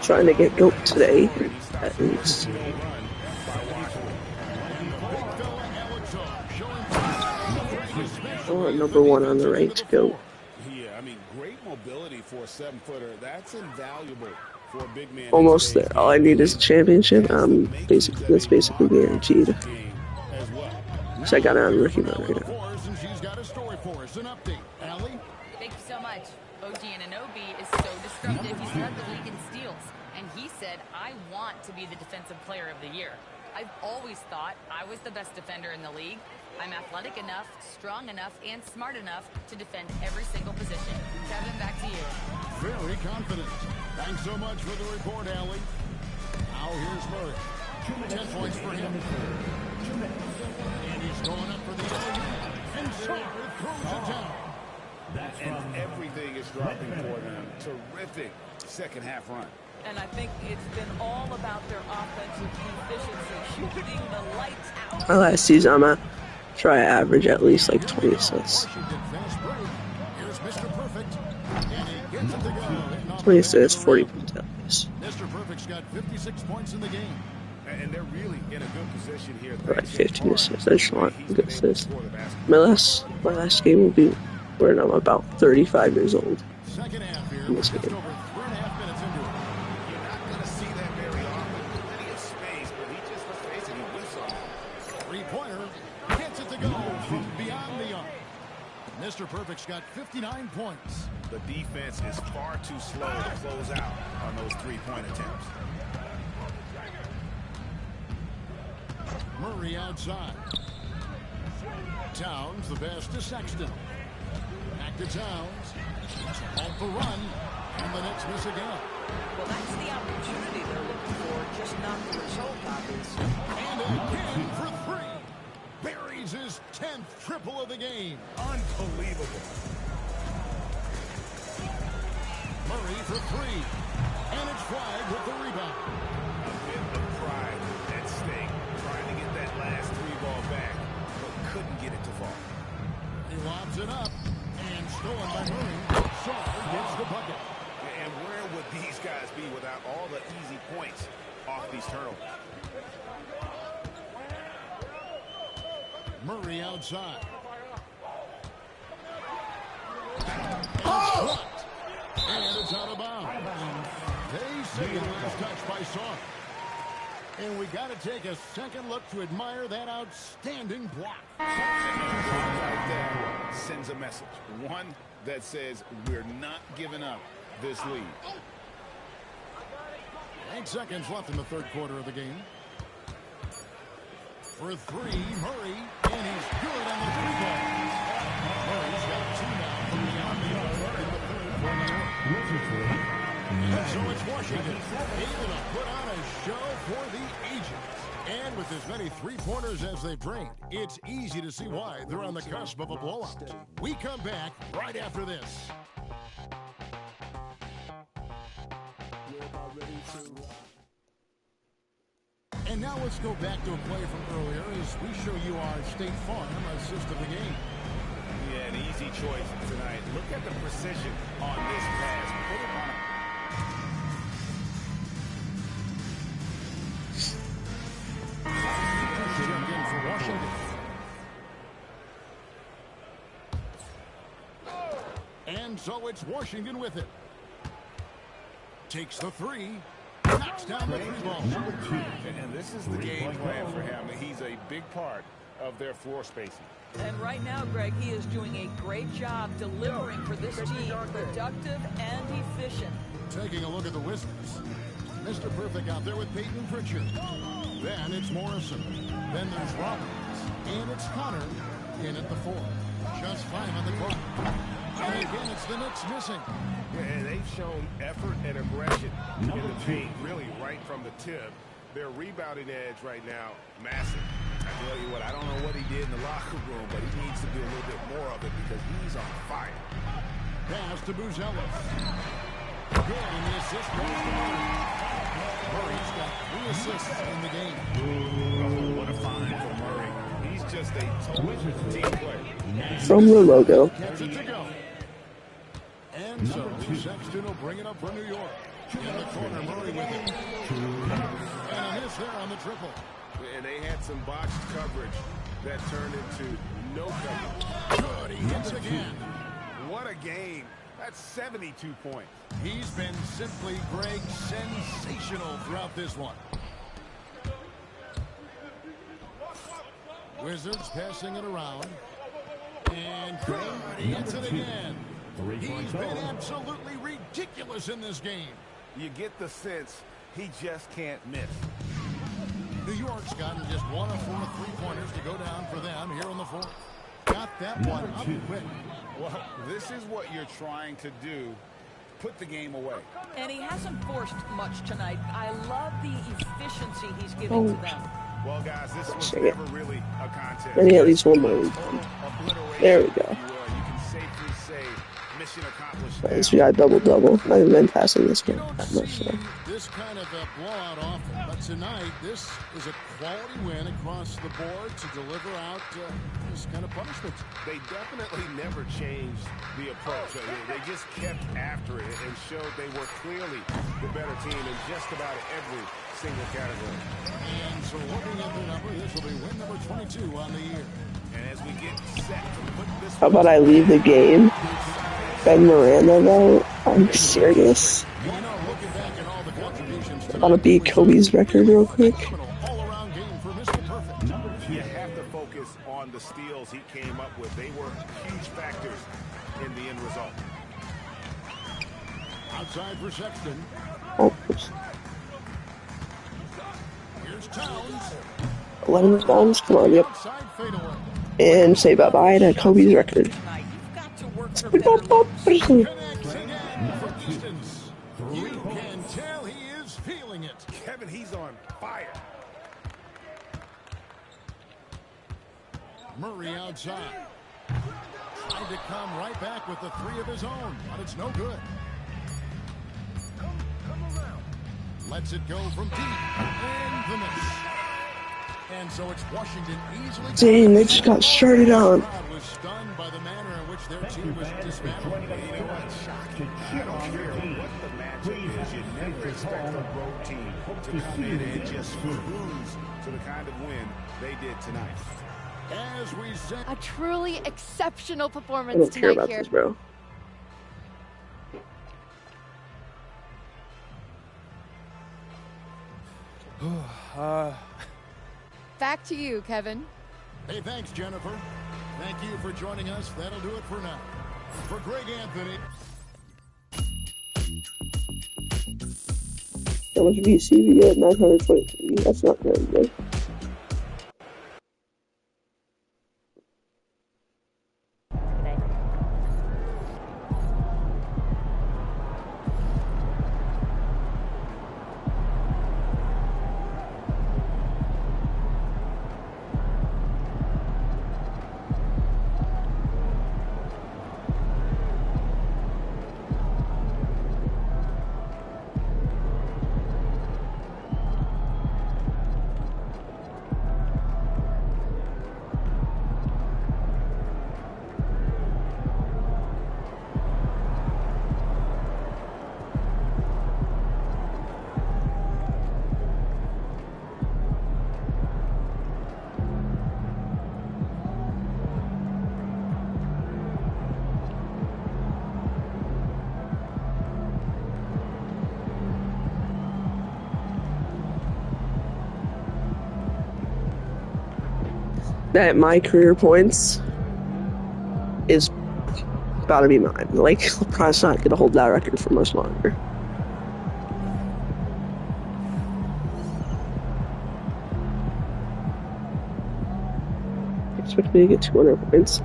Trying to get GOAT today, at least. Oh, #1 on the ranked GOAT. Yeah, I mean, great mobility for a 7-footer. That's invaluable for a big man. Almost there. All I need is a championship. That's basically guaranteed. So I got it on rookie mode right now. Thank you so much. OG Anunoby is so disruptive. He's led the league in steals. And he said, I want to be the defensive player of the year. I've always thought I was the best defender in the league. I'm athletic enough, strong enough, and smart enough to defend every single position. Kevin, back to you. Very confident. Thanks so much for the report, Allie. Now here's Murray. 10 points for him. And he's going up for the alley. And Sarr throws it down. And everything is dropping for them. Terrific second half run. And I think it's been all about their offensive efficiency, shooting the lights out. My last season, I'm gonna try to average at least like 20 assists. 20 assists, 40 points at least. Mr. Perfect's got 56 points in the game. And they're really in a good position here. Right, 15 assists. I just want a good assist. My last game will be when I'm about 35 years old. Second half here. In this game. Just over 3.5 minutes into it. You're not going to see that very often. Plenty of space, but he just, let's face it, he whiffs on it. Three-pointer. Gets it to go from beyond the arc. Mr. Perfect's got 59 points. The defense is far too slow to close out on those three-point attempts. Murray outside. Towns the pass to Sexton. Back to Towns. Off the run. And the Knicks miss again. Well, that's the opportunity they're looking for, just not the result, obviously. And again for three. Buries his 10th triple of the game. Unbelievable. Murray for three. And it's flagged with the rebound. A bit of pride at stake. Trying to get that last three ball back, but couldn't get it to fall. He lobs it up. And stolen by Murray. Sarr gets the bucket. And where would these guys be without all the easy points off these turnovers? Murray outside. And and it's out of bounds. They say it was touched by Sarr. And we got to take a second look to admire that outstanding block. Like that sends a message. One that says we're not giving up this lead. 8 seconds left in the third quarter of the game. For three, Murray, and he's good on the three ball. Murray's got two now from the arc in the third quarter. And so it's Washington able to put on a show for the ages. And with as many three-pointers as they've drained, it's easy to see why they're on the cusp of a blowout. We come back right after this. And now let's go back to a play from earlier as we show you our State Farm assist of the game. Yeah, an easy choice tonight. Look at the precision on this pass. Put it on. Jumped in for Washington. And so it's Washington with it. Takes the three. Knocks down the three ball. And this is the game plan for him. He's a big part of their floor spacing. And right now, Greg, he is doing a great job delivering for this team, productive and efficient. Taking a look at the Wizards. Mr. Perfect out there with Peyton Pritchard. Then it's Morrison. Then there's Roberts. And it's Connor in at the 4. Just 5 on the clock. And again, it's the Knicks missing. Yeah, they've shown effort and aggression in the paint, really right from the tip. Their rebounding edge right now, massive. I tell you what, I don't know what he did in the locker room, but he needs to do a little bit more of it because he's on fire. Pass to Buzelis. Good, and the assist goes to Murray. Murray's got 3 assists in the game. Oh, what a find for Murray. He's just a total team player. From the logo. Gets it to go. And so Sexton will bring it up for New York. In the corner, away with it. And a miss there on the triple. And they had some boxed coverage that turned into no coverage. Good, he hits again. What a game. That's 72 points. He's been simply, Greg, sensational throughout this one. Wizards passing it around. And good, he hits it again. He's been absolutely ridiculous in this game. You get the sense he just can't miss. New York's gotten just 1 of 4 3-pointers to go down for them here in the fourth. Got that one up quick. Well, this is what you're trying to do. Put the game away. And he hasn't forced much tonight. I love the efficiency he's giving to them. Well, guys, this was never really a contest. I need at least one more rebound. There we go. You can safely say mission accomplished. At least we got a double-double. Not even been passing this game that much, so. This kind of a blowout often, but tonight this is a quality win across the board to deliver out this kind of punishment. They definitely never changed the approach. They just kept after it and showed they were clearly the better team in just about every single category. And so looking at the number, this will be win number 22 on the year. And as we get set to put this... How about I leave the game? Ben Miranda, though? I'm serious. I want to beat Kobe's record real quick. You have to focus on the steals he came up with. They were huge factors in the end result. Outside for Sexton. Oh, oops. Here's Towns. 11 rebounds, come on, yep. Outside fadeaway. And say bye-bye to Kobe's record. You've got to work for Connects again from distance. You can tell he is feeling it. Kevin, he's on fire. Murray outside. Trying to come right back with the 3 of his own, but it's no good. Lets it go from deep. And the miss. And so it's Washington easily. Dang, they just got shorted on. The crowd was stunned by the manner in which their team was dismantled. You know what? Shocking. I don't care what the matchup is. You never expect a road team to come in and just cruise to the kind of win they did tonight. As we said, A truly exceptional I performance don't care tonight about here. this, bro. Back to you, Kevin. hey, thanks, Jennifer. Thank you for joining us. That'll do it for now. For Greg Anthony. How much VC we get? 923. That's not very good. That my career points is about to be mine. Like, LeBron's not gonna hold that record for much longer. Expect me to get 200 points.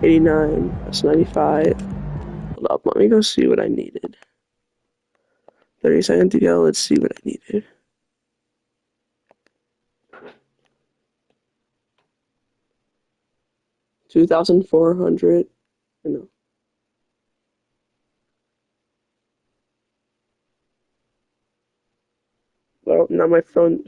$89, that's 95. Hold up, let me go see what I needed. 30 seconds to go, let's see what I needed. $2,400, I know. Oh, now my phone.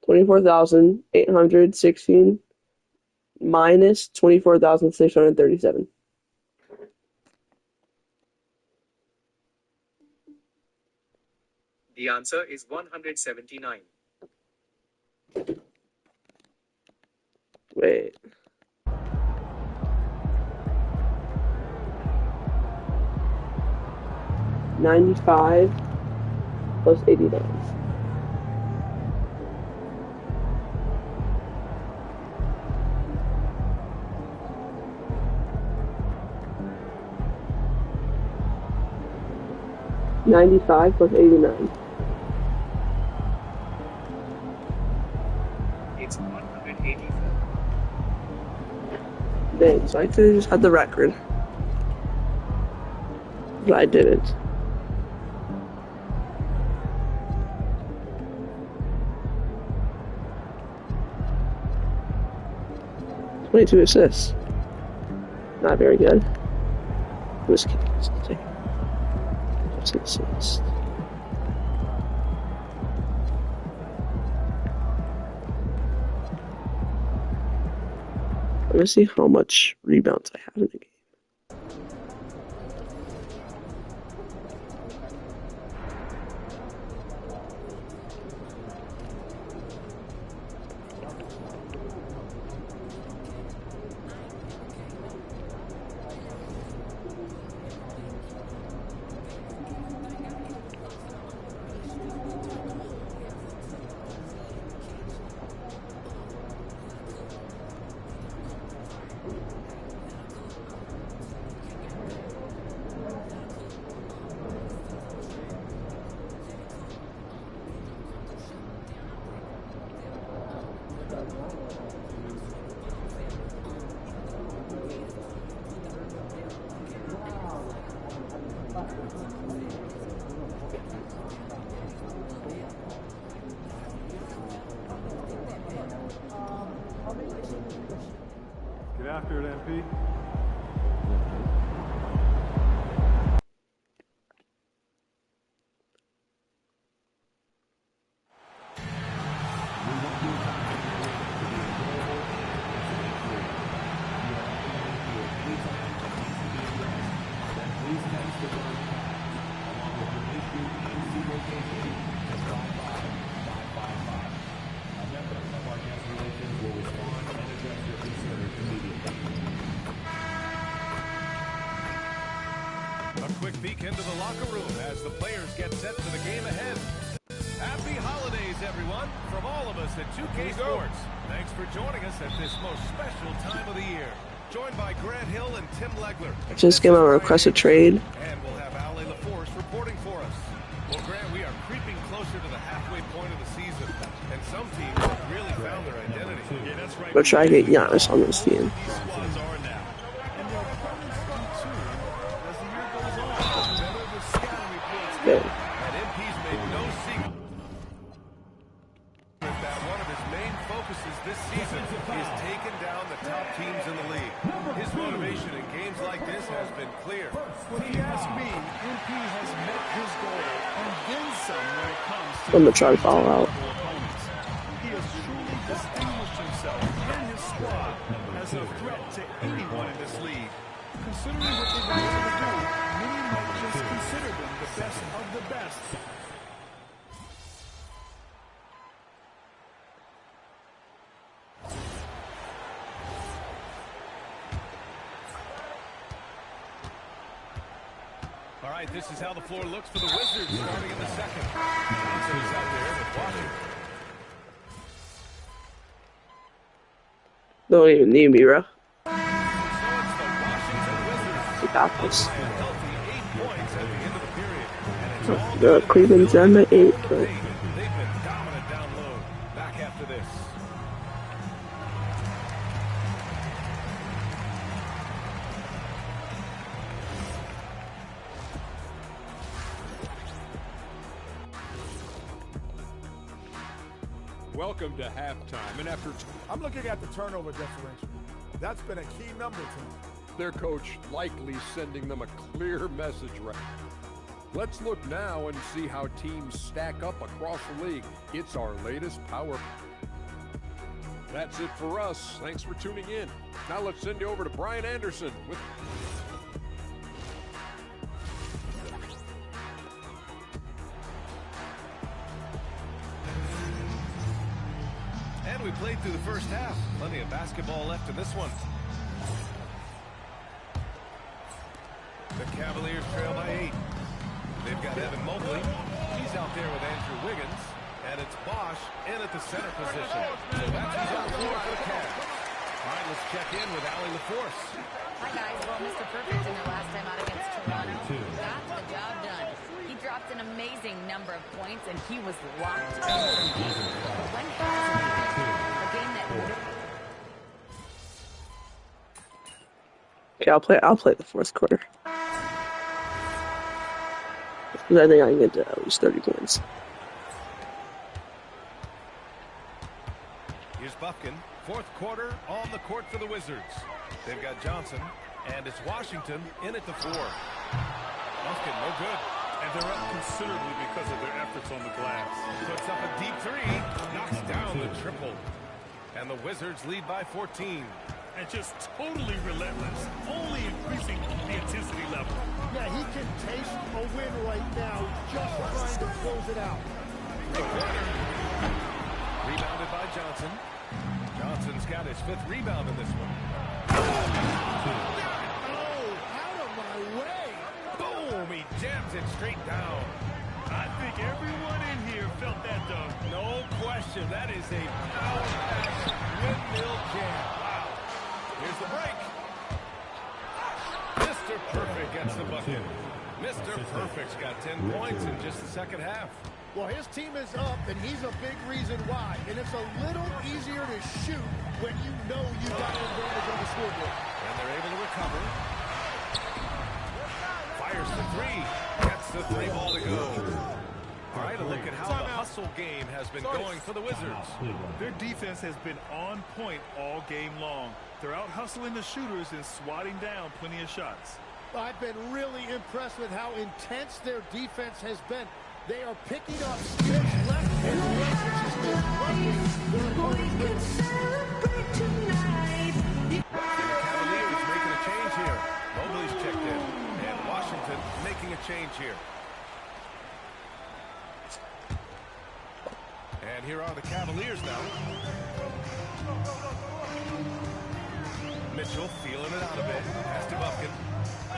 24,816 minus 24,637. The answer is 179. Wait. $95 plus $89. $95 plus $89. It's 184. Dang, so I could have just had the record. But I didn't. $22 assists. Not very good. Who's kicking? What's an assist? Let me see how much rebounds I have in the game. Get after it, MP. A quick peek into the locker room as the players get set for the game ahead. Happy holidays, everyone, from all of us at 2K Sports. Thanks for joining us at this most special time of the year. Joined by Grant Hill and Tim Legler. I just gave him a request to trade. And we'll have Ali LaForce reporting for us. Well, Grant, we are creeping closer to the halfway point of the season, and some teams have really found their identity. Yeah, that's right. We'll try to get Giannis on this team. These squads are now. And their opponents do too, as the year goes on. Better the scouting reports Okay. and MP's made no secret that one of his main focuses this season is taking down the top teams in the league. His motivation in games like this has been clear. When you ask me, MP has met his goal and then some when it comes to I'm gonna try to follow out. opponents. He has truly distinguished himself and his squad as a threat to anyone in this league. Considering what they've been able to do, many might just consider them the best of the best. All right, this is how the floor looks for the Wizards starting in the second. Johnson is out there with Washington. Don't even need me, bro. So it's the Washington Wizards. We got this. By a healthy 8 points at the end of the period. And it's all good The in the Cleveland's down by 8, but They've been dominant down low. Back after this. Welcome to halftime. And after I'm looking at the turnover differential. That's been a key number to them. Their coach likely sending them a clear message right. Let's look now and see how teams stack up across the league. It's our latest power. That's it for us. Thanks for tuning in. Now let's send you over to Brian Anderson with... And we played through the first half. Plenty of basketball left in this one. The Cavaliers trail by 8. They've got Evan Mobley. He's out there with Andrew Wiggins. And it's Bosch in at the center position. So that's who's out for the Cavs. All right, let's check in with Allie LaForce. Hi, guys. Well, Mr. Perfect in their last time out against Toronto got the job done. He dropped an amazing number of points, and he was locked in from deep. When has he been a game that... Okay, I'll play the fourth quarter. I think I can get to at least 30 points. Here's Buffkin. Fourth quarter on the court for the Wizards. They've got Johnson, and it's Washington in at the 4. Buffkin, no good. And they're up considerably because of their efforts on the glass. Puts up a deep 3, knocks down the triple. And the Wizards lead by 14. And just totally relentless, only increasing the intensity level. Yeah, he can taste a win right now, just trying to close it out. Rebounded by Johnson. Johnson's got his 5th rebound in this one. Oh, out of my way. Boom, he jams it straight down. I think everyone in here felt that dunk. No question, that is a power-packed windmill jam. Wow. Here's the break. Mr. Perfect gets the bucket. Mr. Perfect's got 10 points in just the second half. Well, his team is up, and he's a big reason why. And it's a little easier to shoot when you know you got an advantage on the scoreboard. And they're able to recover. Fires the 3. Gets the 3 ball to go. All right, a look at how the hustle game has been going for the Wizards. Their defense has been on point all game long. They're out hustling the shooters and swatting down plenty of shots. I've been really impressed with how intense their defense has been. They are picking up skills left and right, which has been their opponent's Cavaliers making a change here. Mobley's checked in. And Washington making a change here. And here are the Cavaliers now. Mitchell feeling it out a bit. Pass to Buffkin.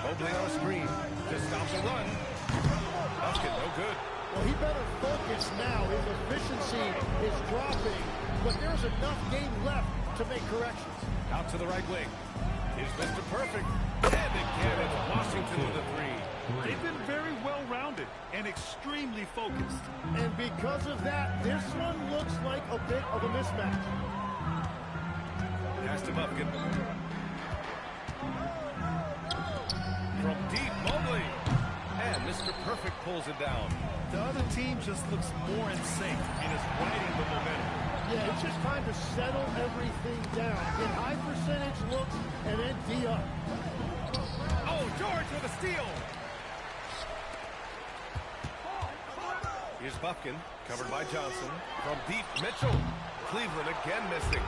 Mobley on a screen. Just stops the run. Buffkin, no good. Well, he better focus now. His efficiency is dropping, but there's enough game left to make corrections. Out to the right wing. Here's Mr. Perfect. And again, it's Washington with a 3. They've been very well-rounded and extremely focused. And because of that, this one looks like a bit of a mismatch. Pass to Buffkin. From deep, Mobley. And Mr. Perfect pulls it down. The other team just looks more in sync and is riding the momentum. Yeah, it's just time to settle everything down. Get high percentage looks and then D up. Oh, George with a steal. Here's Buffkin, covered by Johnson. From deep, Mitchell. Cleveland again missing.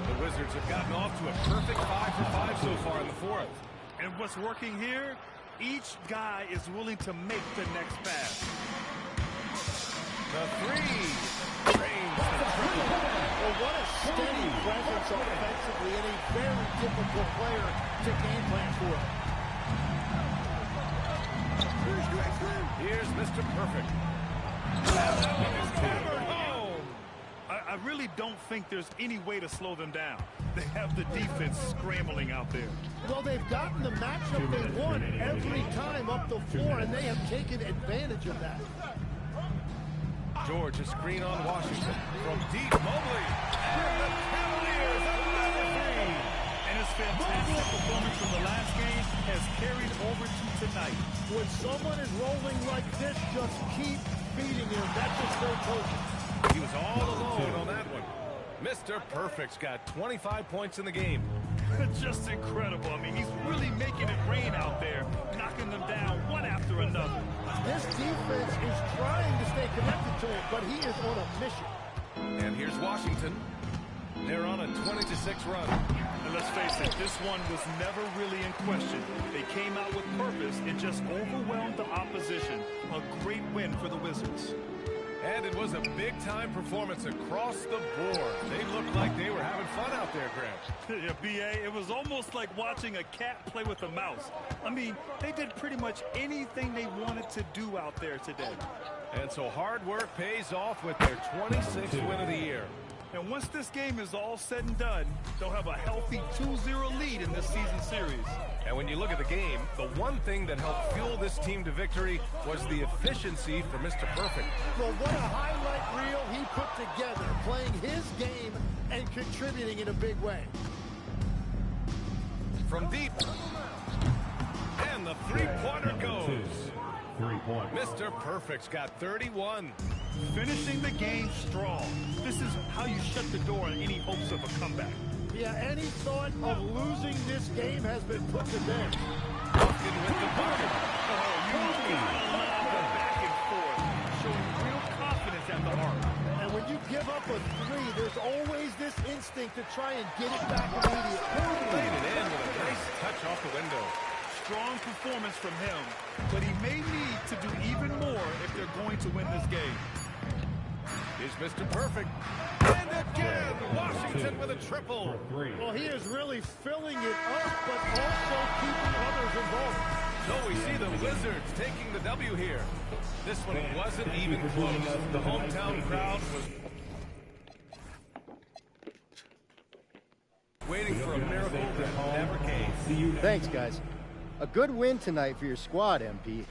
The Wizards have gotten off to a perfect 5 for 5 so far in the 4th. And what's working here? Each guy is willing to make the next pass. The 3. Drains the triple. Well, what a steady presence offensively and a very difficult player to game plan for. Here's Mr. Perfect. And that one is hammered home. I really don't think there's any way to slow them down. They have the defense scrambling out there. Well, they've gotten the matchup they want every time up the floor, and they have taken advantage of that. George, a screen on Washington. From deep, Mobley. And the Cavaliers, another 3. And his fantastic performance from the last game has carried over to tonight. When someone is rolling like this, just keep feeding him. That's just their coach. He was all alone on that one. Mr. Perfect's got 25 points in the game. Just incredible. I mean, he's really making it rain out there, knocking them down one after another. This defense is trying to stay connected to him, but he is on a mission. And here's Washington. They're on a 20-6 run. And let's face it, this one was never really in question. They came out with purpose and just overwhelmed the opposition. A great win for the Wizards. And it was a big-time performance across the board. They looked like they were having fun out there, Grant. Yeah, B.A., it was almost like watching a cat play with a mouse. I mean, they did pretty much anything they wanted to do out there today. And so hard work pays off with their 26th win of the year. And once this game is all said and done, they'll have a healthy 2-0 lead in this season series. And when you look at the game, the one thing that helped fuel this team to victory was the efficiency for Mr. Perfect. Well, what a highlight reel he put together, playing his game and contributing in a big way. From deep. And the three-pointer goes. 3 points. Mr. Perfect's got 31. Finishing the game strong. This is how you shut the door on any hopes of a comeback. Yeah, any thought of losing this game has been put to bed. Bucket with the bucket. Oh, you gotta love the back and forth, showing real confidence at the arc. And when you give up a three, there's always this instinct to try and get it back immediately. Laid it in with a nice touch off the window. Strong performance from him, but he may need to do even more if they're going to win this game. Is Mr. Perfect. And again, Washington with a triple. Well, he is really filling it up, but also keeping others involved. So we see the Wizards taking the W here. This one wasn't even close. The hometown crowd was waiting for a miracle that never came. Thanks, guys. A good win tonight for your squad, MP.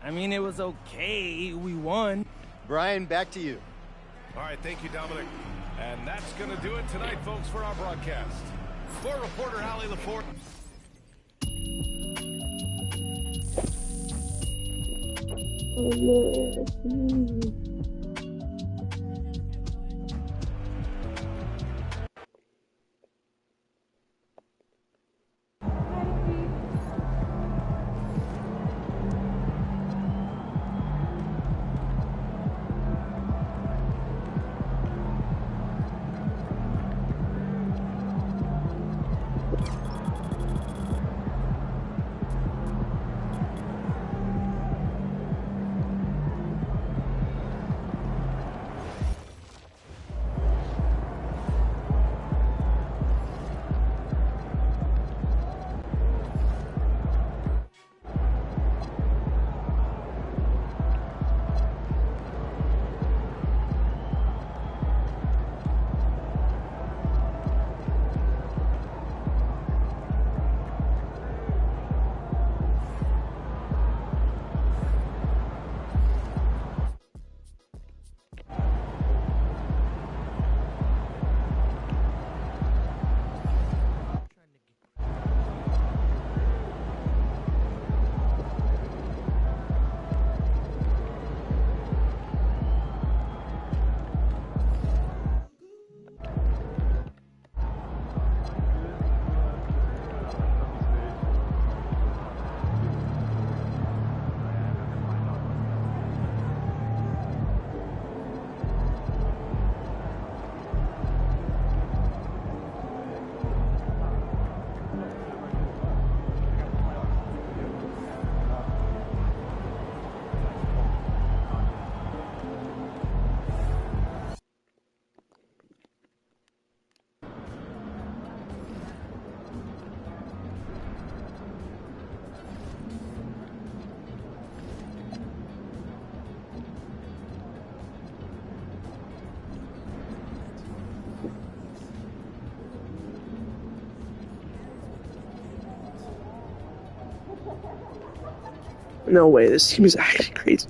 I mean, it was okay. We won. Brian, back to you. All right, thank you, Dominic. And that's going to do it tonight, folks, for our broadcast. For reporter Allie LaForte. No way, this team is actually crazy.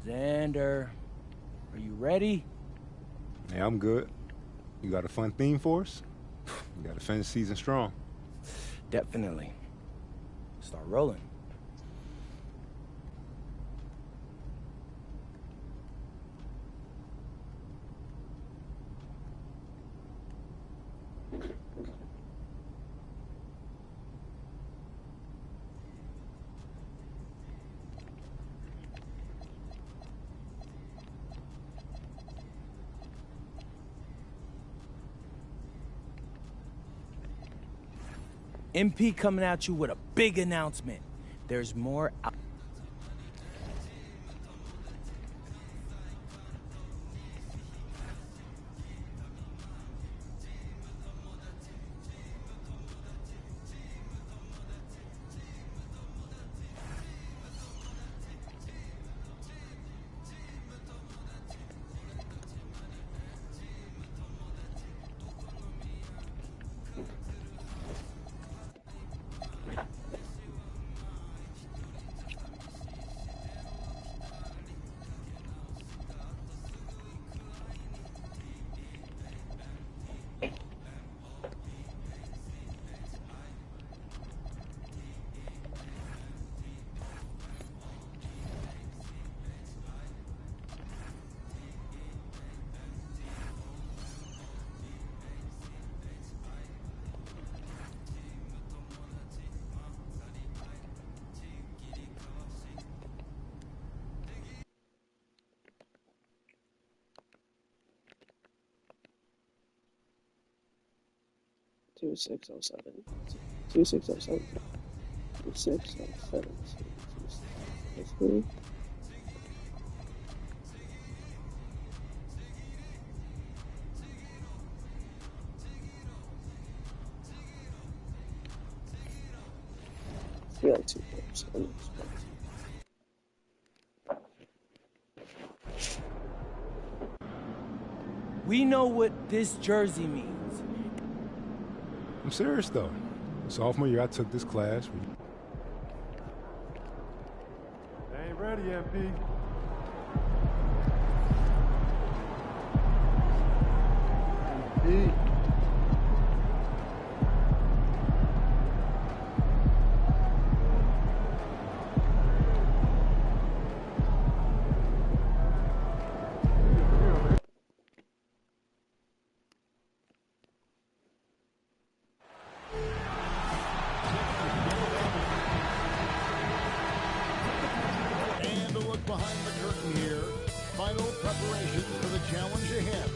Xander, are you ready? Hey, I'm good. You got a fun theme for us? You got to finish the season strong. Definitely. Start rolling. MP coming at you with a big announcement. There's more out. Two 607. 2607. 2607. 2607. I feel like 2 games. We know what this jersey means. I'm serious, though. Sophomore year, I took this class. Ain't ready, MP. MP. Behind the curtain here, final preparations for the challenge ahead.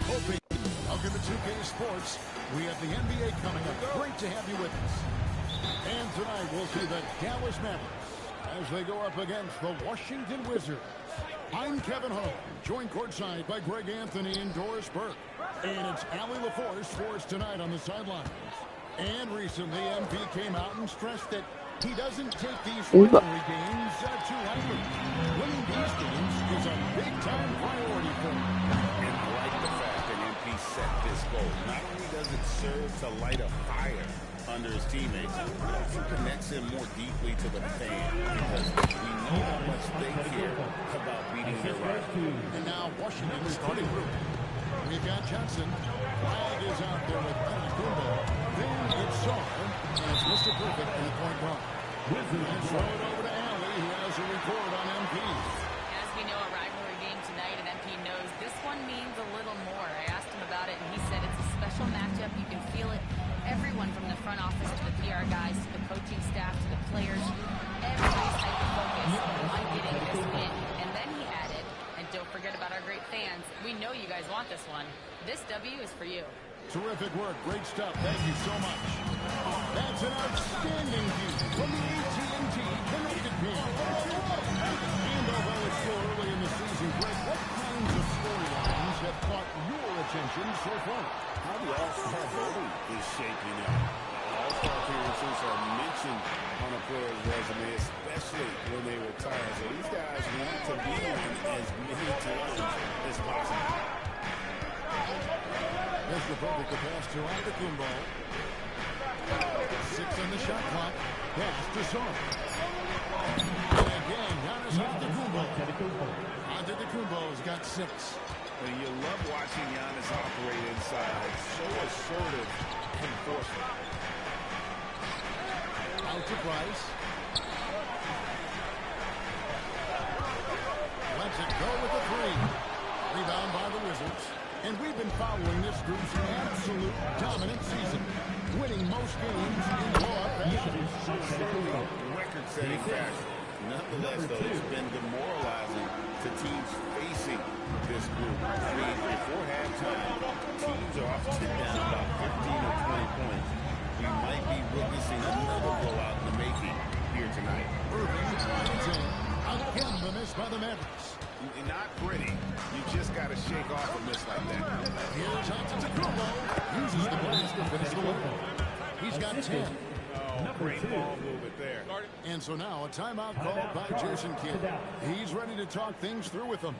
Hoping, welcome to 2K Sports. We have the NBA coming up. Great to have you with us. And tonight we'll see the Dallas Mavericks as they go up against the Washington Wizards. I'm Kevin Hull, joined courtside by Greg Anthony and Doris Burke. And it's Allie LaForce for us tonight on the sidelines. And recently, MP came out and stressed that he doesn't take these rivalry games too lightly. Winning these games is a big-time priority for him. And I like the fact that MP set this goal. Not only does it serve to light a fire under his teammates, it also connects him more deeply to the fan because we know how much they care about beating their rival. And now Washington starting group. We've got Johnson. Flag is out there with Antetokounmpo. Then it's Saul, and it's Mr. Perfect in the point guard. And throw it over to Allie, who has a report on MP. As we know, a rivalry game tonight, and MP knows this one means a little more. I asked him about it, and he said it's a special matchup. You can feel it. Everyone from the front office to the PR guys to the coaching staff to the players, everybody's hyper-focused on getting this win. And then he added, and don't forget about our great fans, we know you guys want this one. This W is for you. Terrific work. Great stuff. Thank you so much. That's an outstanding view from the AT&T Connected Pin. And although it's still early in the season, Greg, what kinds of storylines have caught your attention so far? How the All-Star voting is shaping up. All-Star appearances are mentioned on a player's resume, especially when they retire. So these guys want to be on as many times as possible. Mr. Perfect, the pass to Antetokounmpo. 6 on the shot clock. Pass to Saul. And again, Giannis Antetokounmpo. Antetokounmpo's got 6. And you love watching Giannis operate inside. So assertive and forceful. Out to Price. Lets it go with the 3. Rebound by the Wizards. And we've been following this group's absolute dominant season, winning most games in blowout fashion. Certainly record-setting fashion. Nonetheless, though, it's been demoralizing to teams facing this group. I mean, before halftime, teams are often down about 15 or 20 points. We might be witnessing another blowout in the making here tonight. Irving slides in. Again, the miss by the Mavericks. Not pretty. You just got to shake off a miss like that. Here's Antetokounmpo. Uses the glass to finish the look. He's got 10. Oh, great ball movement there. And so now a timeout called by Jason Kidd. He's ready to talk things through with them.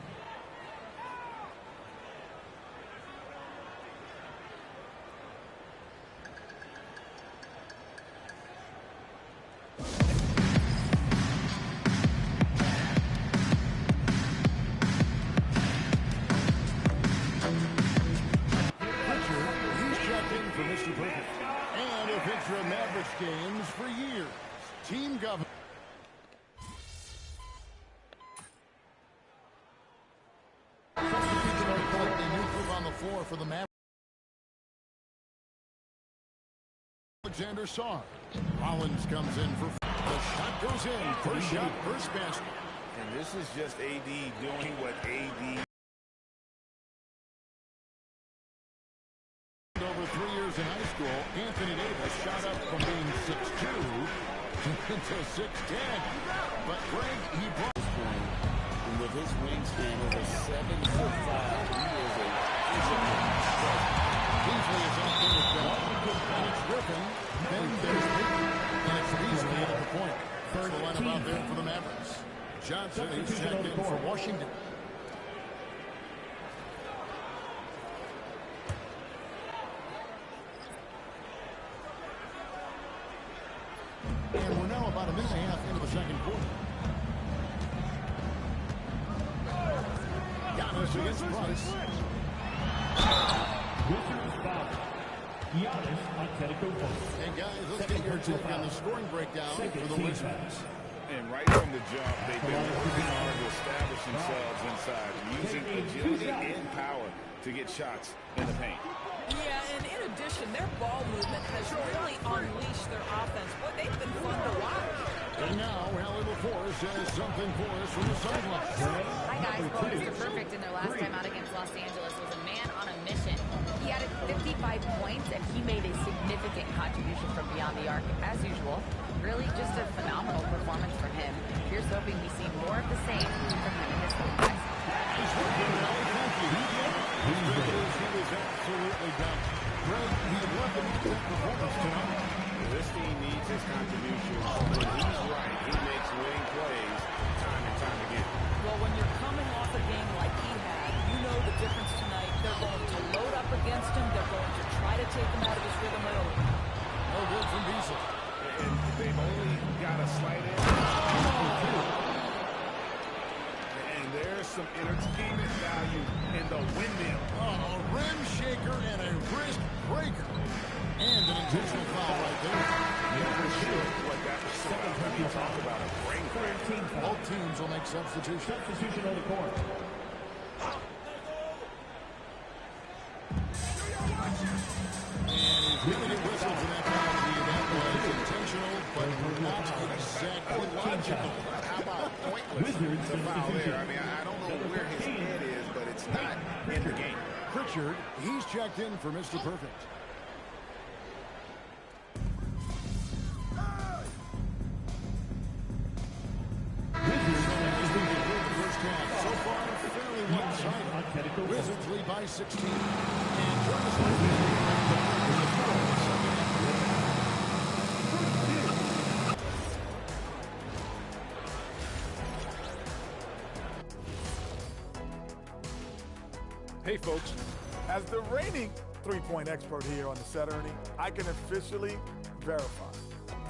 Mavericks games for years. Team government. Completely new group on the floor for the Mavericks. Alexander Sarr. Rollins comes in for the shot goes in. First shot, first basket. And this is just AD doing what AD. Over 3 years in high school, Anthony Davis shot up from being 6'2" to 6'10". But Greg, he brought this point, and with his wingspan over 7'5", he is a physical threat. Kingsley is out there with Bell, and it's Griffin, then there's Peyton, and it's Beasley at the point. First the lineup out there for the Mavericks. Johnson, he's checked in for Washington. And we're now about a minute and a half into the second quarter. Giannis against Price. And guys, let's get your take on the scoring breakdown for the Wizards. And right from the jump, they've been working hard to establish themselves inside, using agility and power to get shots in the paint. Yeah, and in addition, their ball movement has really unleashed their offense. Boy, they've been fun to watch. And now, Allie LaForce has something for us from the sidelines. Hi, guys. Well, Mr. Perfect in their last time out against Los Angeles was a man on a mission. He added 55 points, and he made a significant contribution from beyond the arc, as usual. Really just a phenomenal performance from him. Here's hoping we see more of the same from him and his team, guys. He was absolutely done. Greg, he loved that performance tonight. This team needs his contribution. When he's right, he makes winning plays time and time again. Well, when you're coming off a game like he had, you know the difference tonight. They're going to load up against him. They're going to try to take him out of his rhythm early. No good from Beasley. And they've only got a slight edge. And there's some entertainment value in the windmill. Oh, a rim shaker and a wrist breaker. And an intentional foul right there. What that was about. When you talk about a brain crack. Both teams will make substitutions. Substitution on the court. And he's giving a whistle for that penalty. That was intentional, but not exactly logical. How about pointless to foul there? I mean, I don't know where his head is, but it's not in the game. Pritchard, he's checked in for Mr. Perfect. So far, fairly one-sided. Wizards lead by 16. And Hey folks, as the reigning three-point expert here on the Saturday, I can officially verify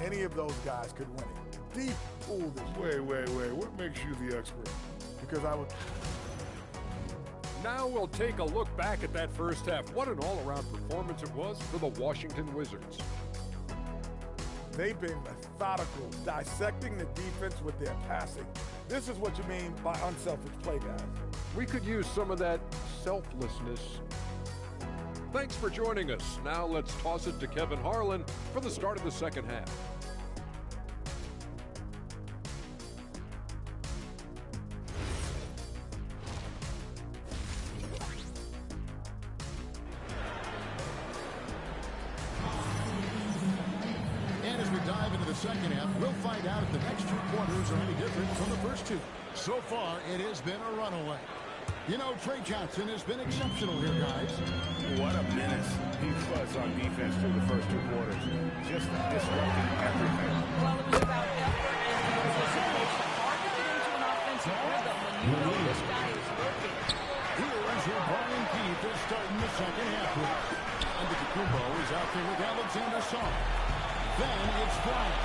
any of those guys could win it. Deep pool this Wait. What makes you the expert? because I would Now we'll take a look back at that first half. What an all-around performance it was for the Washington Wizards. They've been methodical, dissecting the defense with their passing. This is what you mean by unselfish play, guys. We could use some of that selflessness. Thanks for joining us. Now let's toss it to Kevin Harlan for the start of the second half. Second half, we'll find out if the next two quarters are any different from the first two. So far, it has been a runaway. You know, Trey Johnson has been exceptional here, guys. What a menace. He fuzzed on defense through the first two quarters. Just disrupting everything. Well, it was about effort and anticipation. Hard to get into an offensive rhythm when you know this guy is working. Here is your Brian Keith to start in the second half. Nba2k26 is out there with Alexander Song. Then it's Bryant.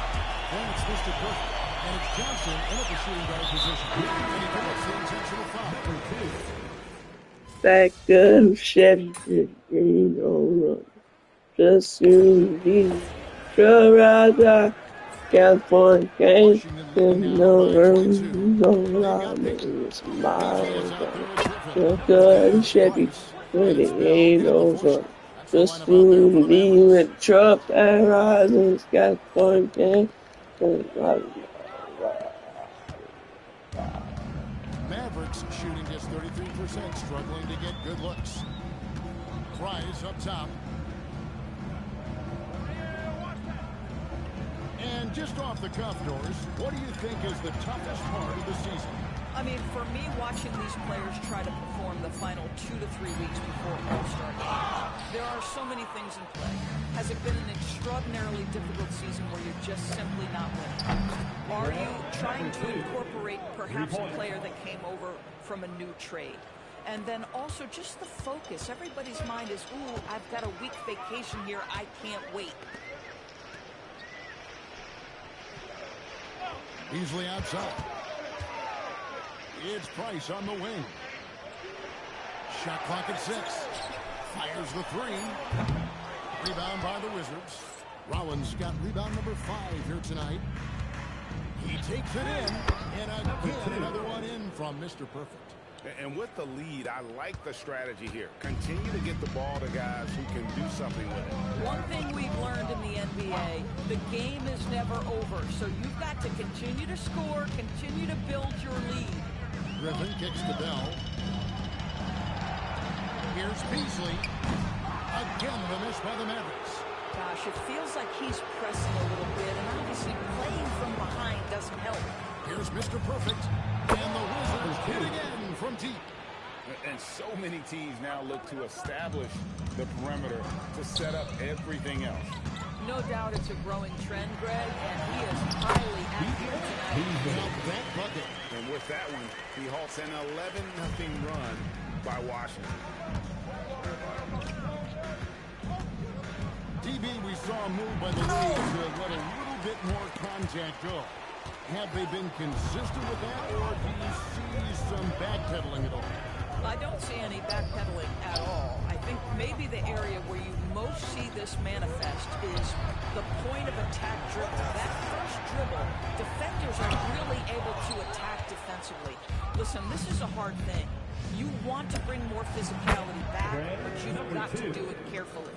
Then it's Mr. Perfect. And it's Johnson in at the shooting guard position. And he commits the intentional foul. That good shit, you know, just you be sure I got fun game, no room, no line, smile, good shit, good, it ain't over. Just you be with the truck that rises, got fun game. Mavericks shooting just 33%, struggling to get good looks. Price up top. And just off the cuff, Doris, what do you think is the toughest part of the season? I mean, for me, watching these players try to perform the final 2 to 3 weeks before All-Star games, there are so many things in play. Has it been an extraordinarily difficult season where you're just simply not winning? Are you trying to incorporate perhaps a player that came over from a new trade? And then also just the focus. Everybody's mind is, ooh, I've got a week vacation here. I can't wait. Easily outside. It's Price on the wing. Shot clock at 6. Fires the 3. Rebound by the Wizards. Rollins got rebound number 5 here tonight. He takes it in. And again, another one in from Mr. Perfect. And with the lead, I like the strategy here. Continue to get the ball to guys who can do something with it. One thing we've learned in the NBA, the game is never over. So you've got to continue to score, continue to build your lead. Griffin kicks the bell. Here's Beasley. Again, the miss by the Mavericks. Gosh, it feels like he's pressing a little bit, and obviously playing from behind doesn't help. Here's Mr. Perfect. And the Wizards hit again from deep. And so many teams now look to establish the perimeter to set up everything else. No doubt it's a growing trend, Greg, and he is highly accurate tonight. And with that one, he halts an 11-0 run by Washington. DB, we saw a move by the league to let a little bit more contact go. Have they been consistent with that, or do you see some backpedaling at all? I don't see any backpedaling at all. I think maybe the area where you most see this manifest is the point of attack dribble. That first dribble, defenders are really able to attack defensively. Listen, this is a hard thing. You want to bring more physicality back, but you've got to do it carefully.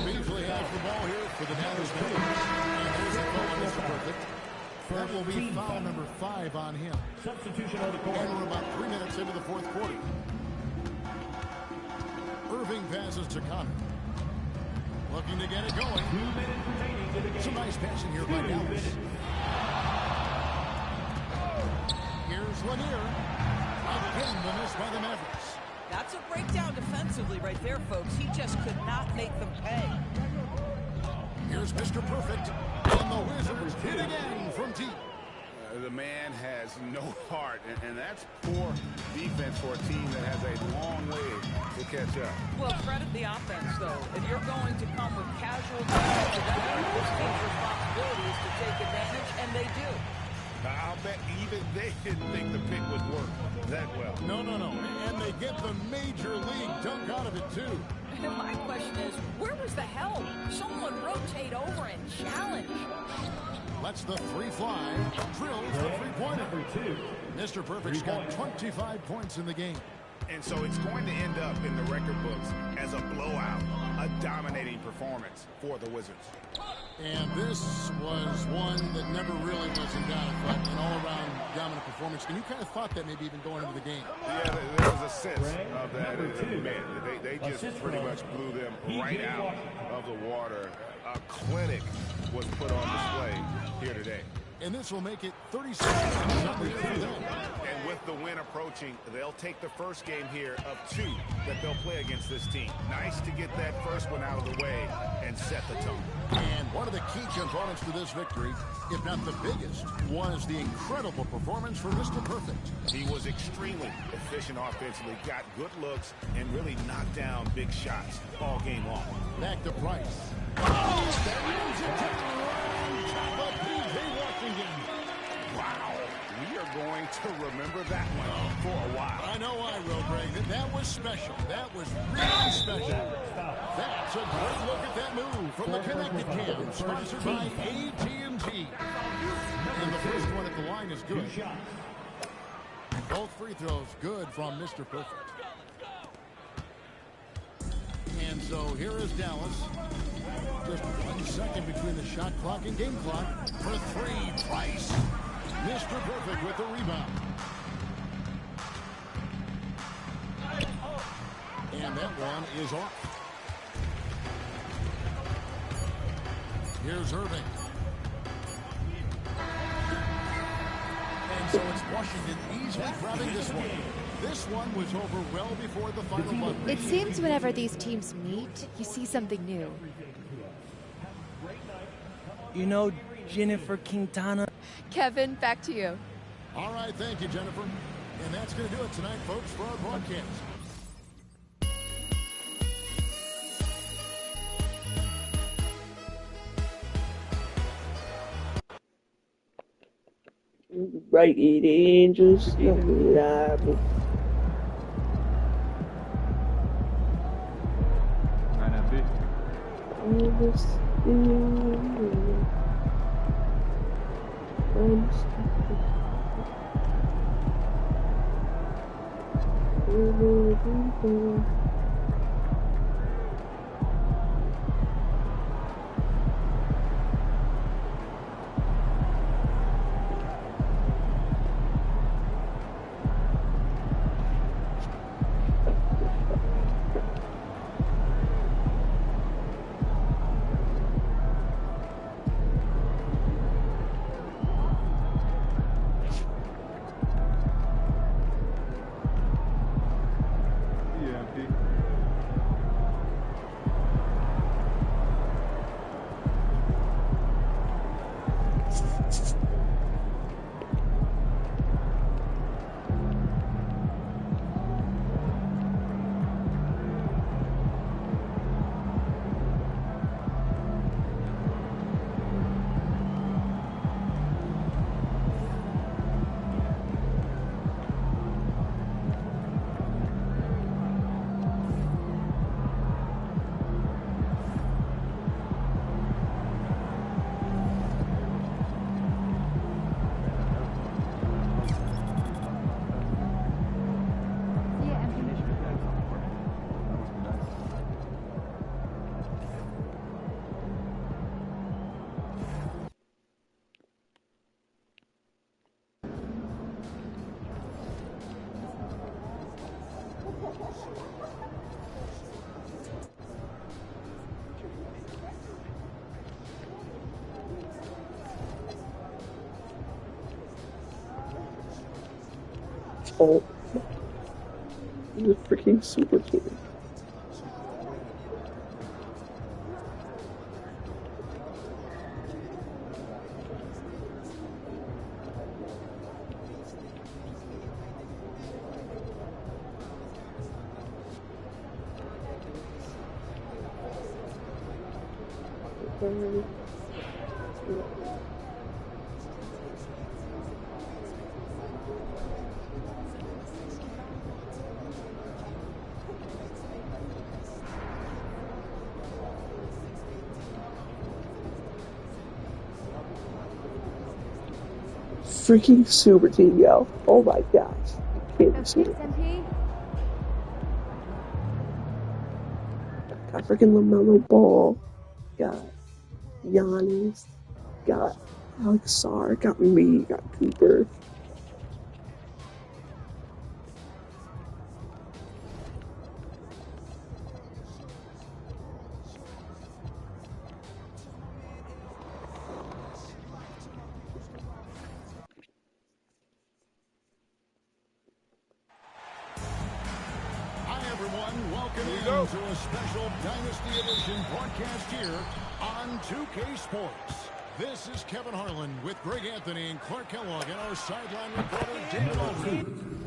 Beasley has the ball here for the Dallas Mavericks. Perfect. That will be foul number 5 on him. Substitution on the court. And we're about 3 minutes into the fourth quarter. Irving passes to Connor. Looking to get it going. Some nice passing here by Dallas. Here's Lanier. Again, the miss by the Mavericks. That's a breakdown defensively right there, folks. He just could not make them pay. Here's Mr. Perfect. And the Wizards hit again from deep. The man has no heart, and that's poor defense for a team that has a long way to catch up. Well, credit the offense, though. If you're going to come with casual defense, this team's responsibility is to take advantage, and they do. I'll bet even they didn't think the pick would work that well. No. And they get the major league dunk out of it, too. My question is, where was the help? Someone rotate over and challenge. Lets the three fly. Drills the three-pointer. Mr. Perfect's got 25 points in the game. And so it's going to end up in the record books as a blowout, a dominating performance for the Wizards. And this was one that never really was in doubt, but an all-around dominant performance. And you kind of thought that maybe even going into the game. Yeah, there was a sense of that. They just pretty much blew them right out of the water. A clinic was put on display here today. And this will make it 36 for them. And with the win approaching, they'll take the first game here of 2 that they'll play against this team. Nice to get that first one out of the way and set the tone. And one of the key components to this victory, if not the biggest, was the incredible performance from Mr. Perfect. He was extremely efficient offensively, got good looks, and really knocked down big shots all game long. Back to Price. Wow, we are going to remember that one for a while. I know I will, Greg. That was special. That was really special. That's a great look at that move from the Connected Cam, sponsored by AT&T. And the first one at the line is good. Both free throws good from Mr. Perfect. And so here is Dallas. Just 1 second between the shot clock and game clock. For 3, Price. Mr. Perfect with the rebound. And that one is off. Here's Irving. And so it's Washington easily grabbing this one. This one was over well before the final buzzer. It seems whenever these teams meet, you see something new. You know, Jennifer Quintana. Kevin, back to you. All right, thank you, Jennifer. And that's going to do it tonight, folks, for our broadcast. Bright angels, reliable. Oh, the freaking super team. freaking super team, yo. Oh my gosh. Can't be seen. Got freaking LaMelo Ball. Got Giannis. Got Alex Sarr. Got me. Got Cooper. Welcome to a special Dynasty Edition broadcast here on 2K Sports. This is Kevin Harlan with Greg Anthony and Clark Kellogg and our sideline reporter, David Aldridge.